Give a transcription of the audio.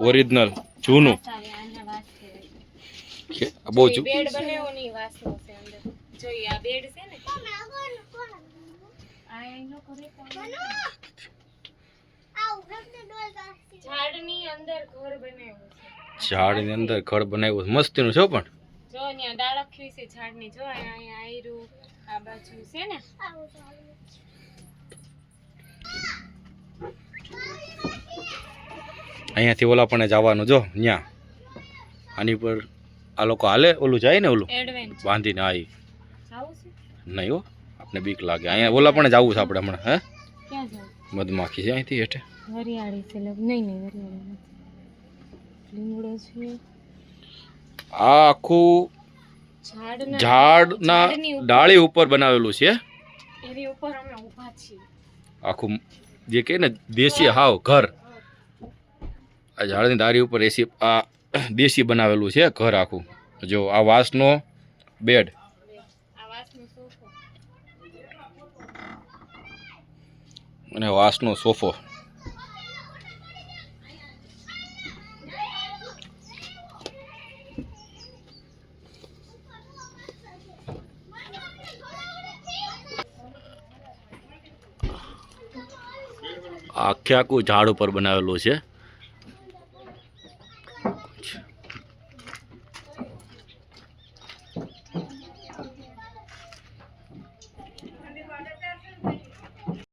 original જૂનું બહુ bed બનાવ્યો ની વાસનો છે અંદર જોઈ આ બેડ છે ને આ એનો કરે ઝાડની અંદર ઘર બનાવ્યું છે ઝાડની અંદર ઘર બનાવ્યું મસ્તીનું છે પણ જો અહીંયા ડાળખ્યું છે ઝાડની જો અહીંયા આયરું આ બાજુ છે ને અહીંયાથી ઓલા પણ જવાનું જો ન્યા આની પર આ લોકો હાલે ઓલું જાય ને ઓલું એડવેન્ચર બાંધીને આવી જાવું છે નહીં હો આપણે બીક લાગે અહીંયા ઓલા પણ જવું છે આપણે હમણાં હે ક્યાં જાવ મધમાખી છે અહીંથી હેઠે વરિયાળી છે નહીં વરિયાળી લીમડો છે આ આખું ઝાડના ડાળી ઉપર બનાવેલું છે એની ઉપર અમે ઊભા છીએ આખું જે કહે ને દેશી હાવ ઘર આ ઝાડની ડાળી ઉપર એસી આ દેશી બનાવેલું છે ઘર આખું જો આ વાંસનો બેડ અને વાંસનો સોફો આખે આખું ઝાડ ઉપર બનાવેલું છે